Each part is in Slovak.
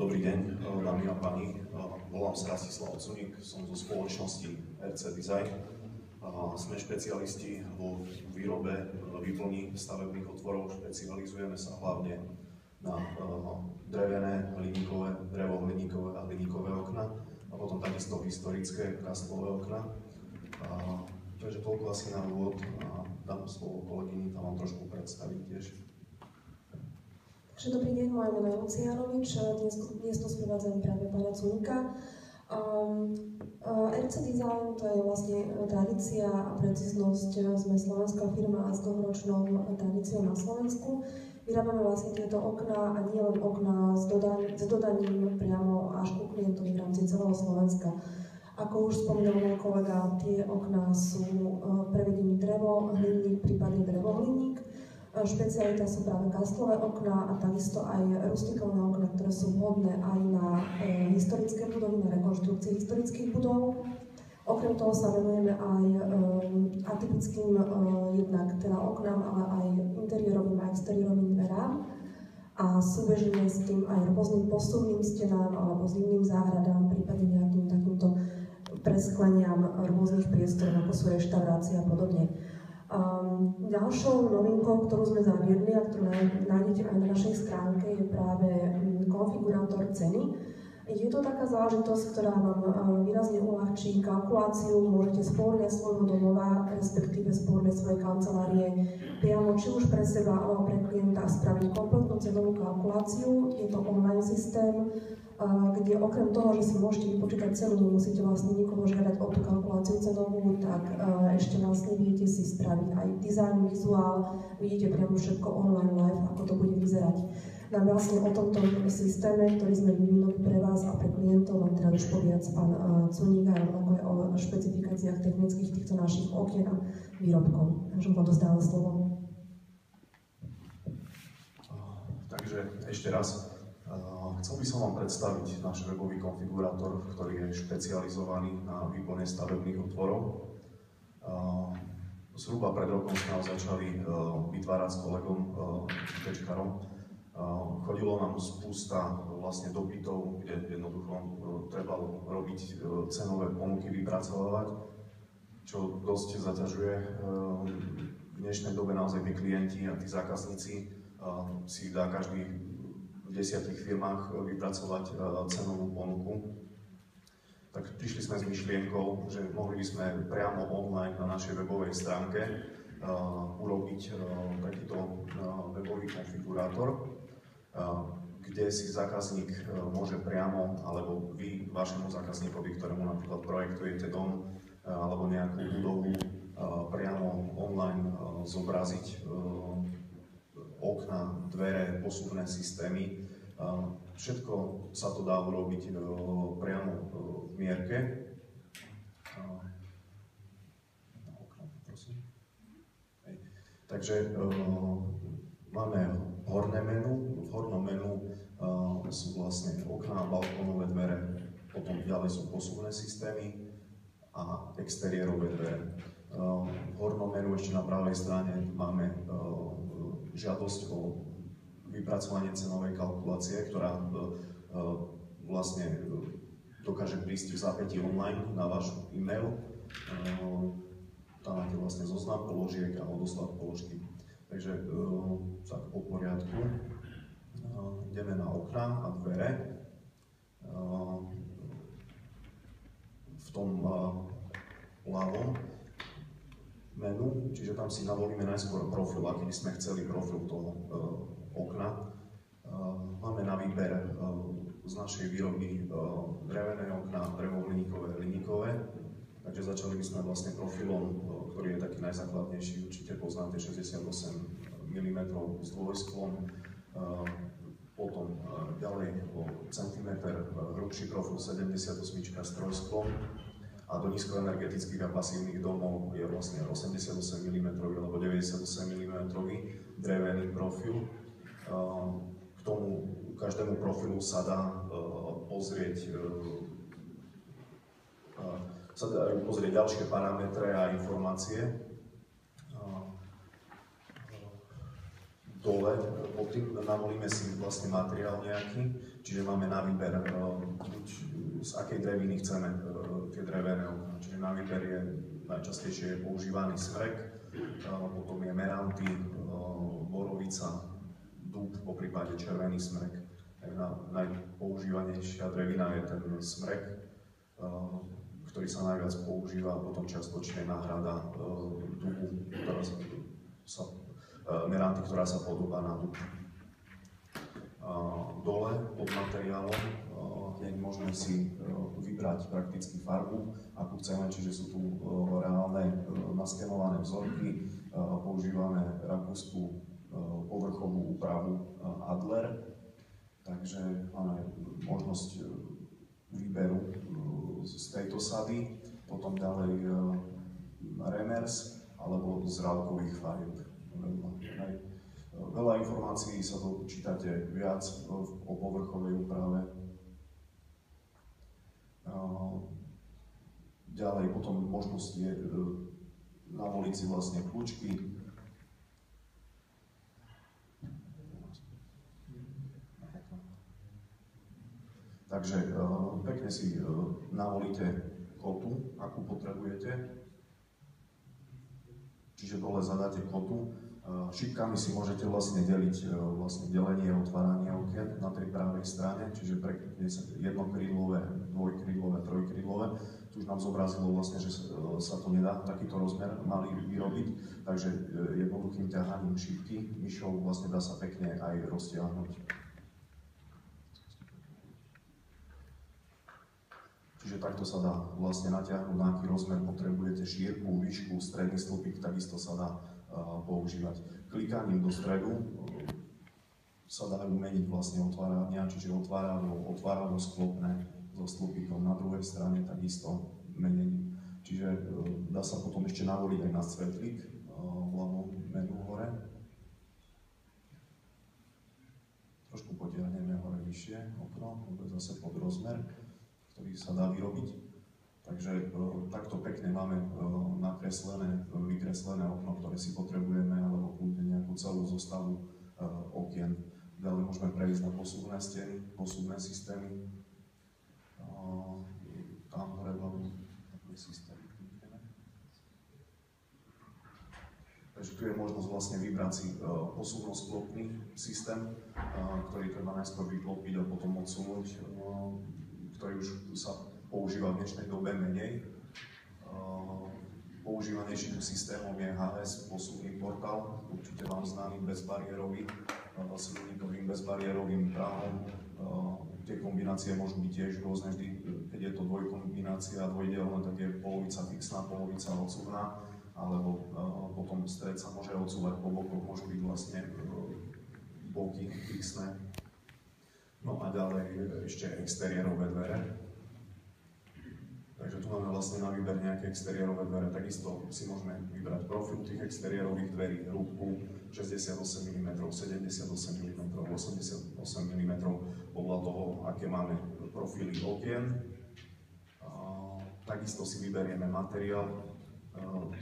Dobrý deň, dámy a páni. Volám sa Rastislav Cuník, som zo spoločnosti RC Design. Sme špecialisti vo výrobe výplní stavebných otvorov. Špecializujeme sa hlavne na drevené, drevo-hliníkové a hliníkové okna a potom takisto historické krastlové okna. Takže toľko asi na úvod a dám slovo kolegyni, tam vám trošku predstaviť tiež. Takže dobrý deň, moje meno je Lucia Janovič, dnes tu sprevádzam práve pána Cuníka. RC Design to je vlastne tradícia a precíznosť, sme slovenská firma s dlhoročnou tradíciou na Slovensku. Vyrábame vlastne tieto okná a nie len okná s dodaním priamo až ku klientovi v rámci celého Slovenska. Ako už spomínal môj kolega, tie okná sú prevedení drevo, hliník, prípadne drevo-hliník. Špecialita sú práve kastlové okná a takisto aj rustikálne okná, ktoré sú vhodné aj na historické budovy, na rekonštrukcie historických budov. Okrem toho sa venujeme aj atypickým jednak teda oknám, ale aj interiérovým a exteriérovým dverám. A súbežíme s tým aj rôznym posuvným stenám alebo zimným záhradám, prípadne nejakým takýmto preskleniam rôznych priestorov, ako sú reštaurácie a podobne. Ďalšou novinkou, ktorú sme zaviedli a ktorú nájdete aj na našej stránke, je práve konfigurátor ceny. Je to taká záležitosť, ktorá vám výrazne uľahčí kalkuláciu. Môžete z pohodlia svojho domova, respektíve z pohodlia svojej kancelárie, priamo či už pre seba alebo pre klienta spraviť kompletnú cenovú kalkuláciu. Je to online systém, kde okrem toho, že si môžete vypočítať cenu, nemusíte vlastne nikoho žiadať o tú kalkuláciu cenovú, tak ešte vlastne viete si spraviť aj design, vizuál, vidíte priamo všetko online live, ako to bude vyzerať. Nám vlastne o tomto systéme, ktorý sme vyvinuli pre vás a pre klientov, vám teda už poviac pán Cuník aj ako je o špecifikáciách technických týchto našich okien a výrobkov. Takže vám dostávam slovo. Takže ešte raz. Chcel by som vám predstaviť náš webový konfigurátor, ktorý je špecializovaný na výplne stavebných otvorov. Zhruba pred rokom sme ho začali vytvárať s kolegom Tečkarom. Chodilo nám spústa vlastne dopytov, kde jednoducho trebalo robiť cenové ponuky, vypracovávať, čo dosť zaťažuje. V dnešnej dobe naozaj tí klienti a tí zákazníci si dá každý v 10 firmách vypracovať cenovú ponuku. Tak prišli sme s myšlienkou, že mohli by sme priamo online na našej webovej stránke urobiť takýto webový konfigurátor, kde si zákazník môže priamo, alebo vy vašemu zákazníkovi, ktorému napríklad projektujete dom alebo nejakú budovu, priamo online zobraziť okna, dvere, posuvné systémy. Všetko sa to dá urobiť priamo v mierke. Takže máme horné menu. V hornom menu sú vlastne okná, balkónové dvere, potom ďalej sú posuvné systémy a exteriérové dvere. V hornom menu ešte na pravej strane máme žiadosť o vypracovanie cenovej kalkulácie, ktorá vlastne dokáže prísť v zápätí online na váš e-mail. Tam máte vlastne zoznam položiek a odoslať položky. Takže tak po poriadku. Ideme na okná a dvere. V tom ľavom menu, čiže tam si navolíme najskôr profil, aký by sme chceli profil toho okna. Máme na výber z našej výroby drevené okná, drevo-hliníkové, hliníkové. Takže začali by sme vlastne profilom, ktorý je taký najzákladnejší, určite poznáte 68 mm s dvojsklom. Potom ďalej o centimeter hrubší profil 78 s trojsklom. A do nízkoenergetických a pasívnych domov je vlastne 88 mm alebo 98 mm drevený profil. K tomu každému profilu sa dá pozrieť ďalšie parametre a informácie. Dole navolíme si vlastne materiál nejaký, čiže máme na výber, z akej dreviny chceme tie drevené okná. Čiže na výber je najčastejšie používaný smrek, potom je meranty, borovica, dúb, poprípade červený smrek. Najpoužívanejšia drevina je ten smrek, ktorý sa najviac používa, potom čiastočne náhrada dubu, meranty, ktorá sa podobá na dub. Dole pod materiálom je možné si vybrať prakticky farbu, akú chceme, čiže sú tu reálne naskenované vzorky, používame rakúsku povrchovú úpravu Adler, takže máme možnosť výberu z tejto sady, potom ďalej Remers alebo z rálkových farieb. Veľa informácií sa dočítate viac o povrchovej úprave. Ďalej potom možnosť je navoliť si vlastne kľúčky. Takže pekne si navolíte kotu, akú potrebujete. Čiže dole zadáte kotu. Šipkami si môžete vlastne deliť delenie a otváranie okien na tej pravej strane, čiže prekrytne sa jednokrídlové, dvojkrídlové, trojkrídlové. Tu už nám zobrazilo vlastne, že sa to nedá takýto rozmer malý vyrobiť, takže jednoduchým ťahaním šipky myšou vlastne dá sa pekne aj roztiahnuť. Čiže takto sa dá vlastne natiahnuť, na aký rozmer potrebujete, šírku, výšku, stredný stĺpik, takisto sa dá používať. Klikaním do stredu sa dajú meniť vlastne otvárania, čiže otváralo sklopné so stĺpikom na druhej strane, takisto menením. Čiže dá sa potom ešte navoliť aj na svetlík v ľavom menu hore. Trošku potiahneme hore vyššie okno, to je zase pod rozmer, ktorý sa dá vyrobiť. Takže takto pekne máme vykreslené okno, ktoré si potrebujeme, alebo kľudne nejakú celú zostavu okien. Ďalej môžeme prejsť na posuvné steny, posuvné systémy. Tam hore hlavne taký systém. Takže tu je možnosť vlastne vybrať si posuvno-sklopný systém, ktorý treba najskôr vyklopiť a potom odsunúť, ktorý už sa používa v dnešnej dobe menej. Používanejším systémom je HS, posuvný portál, určite vám známy bezbariérový, s unitovým bezbariérovým právom. Tie kombinácie môžu byť tiež rôzne, vždy, keď je to dvojkombinácia, dvojdielna, tak je polovica fixná, polovica odsuvná, alebo potom stred sa môže odsúvať po bokoch, môžu byť vlastne boky fixné. No a ďalej ešte exteriérové dvere. Takže tu máme vlastne na výber nejaké exteriérové dvere, takisto si môžeme vybrať profil tých exteriérových dverí, rúbku 68 mm, 78 mm, 88 mm, podľa toho, aké máme profily okien. Takisto si vyberieme materiál,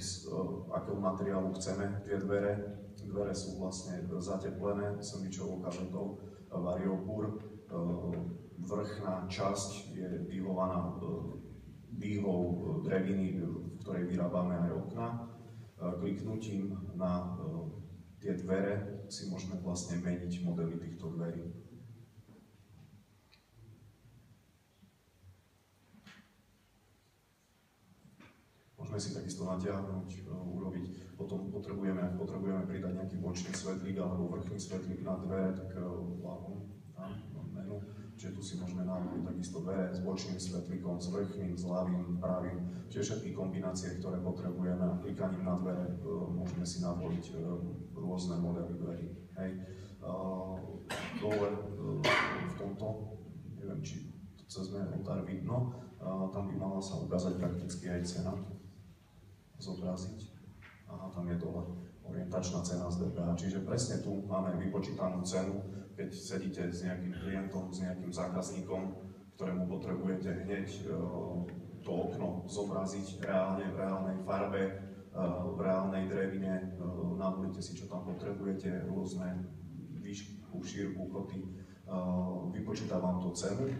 z akého materiálu chceme tie dvere. Dvere sú vlastne zateplené sandvičovou kazetou Variopur. Vrchná časť je dýhovaná dýhou dreviny, v ktorej vyrábame aj okna. Kliknutím na tie dvere si môžeme vlastne meniť modely týchto dverí. Môžeme si takisto natiahnuť, urobiť, potom ak potrebujeme pridať nejaký bočný svetlík alebo vrchný svetlík na dvere, tak ľavom tam menu. Čiže tu si môžeme navoliť takisto dvere s bočným svetlíkom, s vrchným, s ľavým, pravým, čiže všetky kombinácie, ktoré potrebujeme. A klikaním na dvere môžeme si navoliť rôzne modely dverí. Dole v tomto, neviem, či to cez oltár vidno, tam by mala sa ukázať prakticky aj cena, zobraziť. Aha, tam je dole orientačná cena z DPH, čiže presne tu máme vypočítanú cenu, keď sedíte s nejakým klientom, s nejakým zákazníkom, ktorému potrebujete hneď to okno zobraziť reálne, v reálnej farbe, v reálnej drevine, navolíte si, čo tam potrebujete, rôzne výšky, dĺžku, šírku, koty, vypočíta vám to cenu,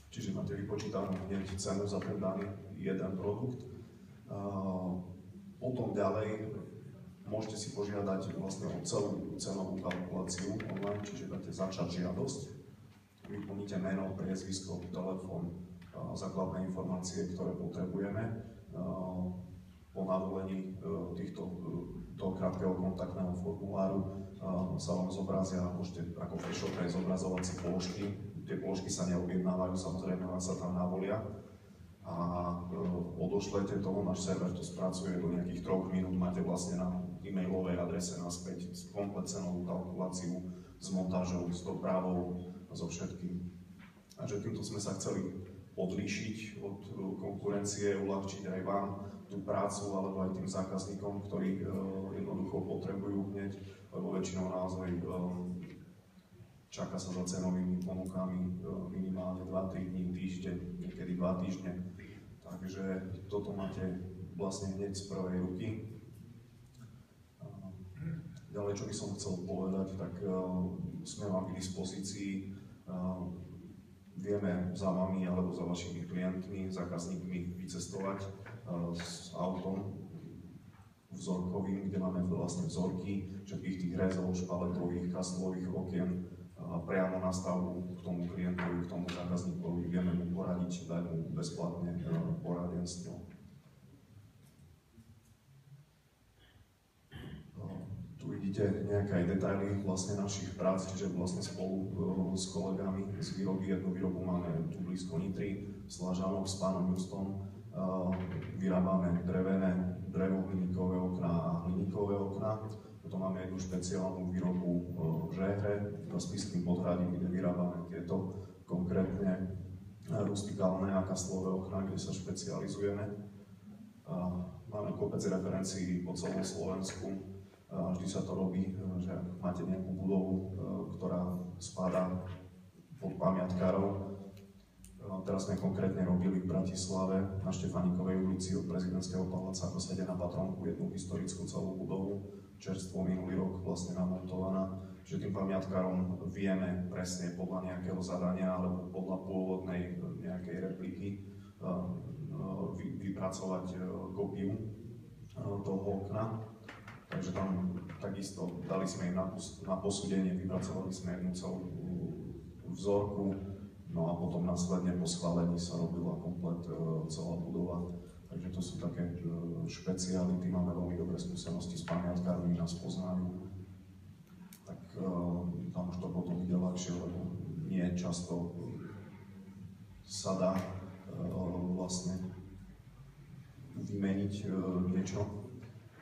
čiže máte vypočítanú hneď cenu za ten daný jeden produkt. Potom ďalej môžete si požiadať vlastne o celú cenovú kalkuláciu online, čiže dáte začať žiadosť, vyplníte meno, priezvisko, telefón, základné informácie, ktoré potrebujeme. Po navolení toho krátkeho kontaktného formuláru sa vám zobrazia, môžete ako v e-shope zobrazovať si položky. Tie položky sa neobjednávajú, samozrejme vás sa tam navolia a odošlete toho, náš server to spracuje do nejakých 3 minút, máte vlastne na e-mailovej adrese naspäť komplet cenovú kalkuláciu s montážou, s dopravou, so všetkým. Takže týmto sme sa chceli odlíšiť od konkurencie, uľahčiť aj vám tú prácu, alebo aj tým zákazníkom, ktorí jednoducho potrebujú hneď, lebo väčšinou naozaj čaká sa za cenovými ponukami minimálne 2-3 dní, týždeň, niekedy 2 týždne. Takže toto máte vlastne hneď z prvej ruky. Ďalej, čo by som chcel povedať, tak sme vám k dispozícii. Vieme za vami alebo za vašimi klientmi, zákazníkmi vycestovať s autom vzorkovým, kde máme vlastne vzorky všetkých tých rezov, špaletových, kastlových okien priamo na stavbu k tomu klientovi, k tomu zákazníkovi. Vieme mu poradiť, dať mu bezplatne poradenstvo. Tu vidíte nejaké aj detaily vlastne našich prác, čiže vlastne spolu s kolegami z výroby, jednu výrobu máme tu blízko Nitry, Slažanov s pánom Justom. Vyrábame drevo-hliníkové okná a hliníkové okná. Potom máme jednu špeciálnu výrobu v Žehre, v Spišským Podhradí, kde vyrábame tieto konkrétne rustikálne a kastlové okná, kde sa špecializujeme. Máme kopec referencií po celom Slovensku. Vždy sa to robí, že máte nejakú budovu, ktorá spadá pod pamiatkárov. Teraz sme konkrétne robili v Bratislave na Štefánikovej ulici od prezidentského paláca ako sede na Patronku jednu historickú celú budovu, čerstvo minulý rok vlastne namontovaná. Čiže tým pamiatkárom vieme presne podľa nejakého zadania alebo podľa pôvodnej nejakej repliky vypracovať kópiu toho okna. Takže tam takisto dali sme im na posúdenie, vypracovali sme jednu celú vzorku, no a potom následne po schválení sa robila komplet celá budova. Takže to sú také špeciality, máme veľmi dobré skúsenosti s pamiatkármi, nás poznajú. Tak tam už to potom ide ľahšie, lebo nie často sa dá vlastne vymeniť niečo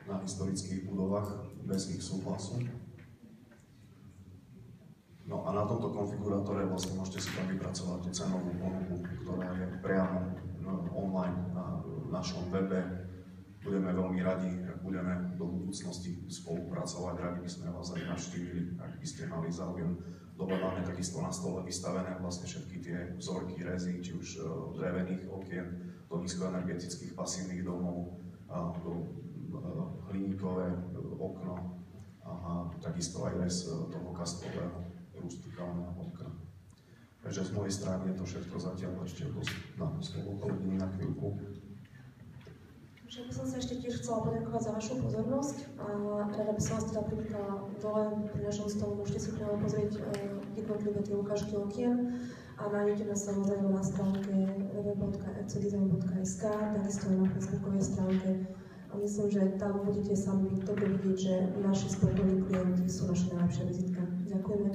na historických budovách bez ich súhlasu. No a na tomto konfigurátore vlastne môžete si tam vypracovať cenovú ponuku, ktorá je priamo online na našom webe. Budeme veľmi radi, ak budeme do budúcnosti spolupracovať, radi by sme vás aj navštívili, ak by ste mali záujem. Dole máme takisto na stole vystavené vlastne všetky tie vzorky rezy, či už drevených okien, do nízkoenergetických pasívnych domov, do hliníkové okno a takisto aj rez toho kastlového rustikálneho okna. Takže z mojej strany je to všetko zatiaľ, ešte na slovo kolegyni na chvíľku. Takže by som sa ešte tiež chcela poďakovať za vašu pozornosť a rada by som vás teda privítala dole pri našom stole, môžete si priamo pozrieť jednotlivé tie ukážky okien a nájdete nás samozrejme na stránke www.rcdesign.sk, takisto aj na facebookovej stránke. A myslím, že tam budete sami dobre vidieť, že naši spokojní klienti sú naša najlepšia vizitka. Ďakujeme.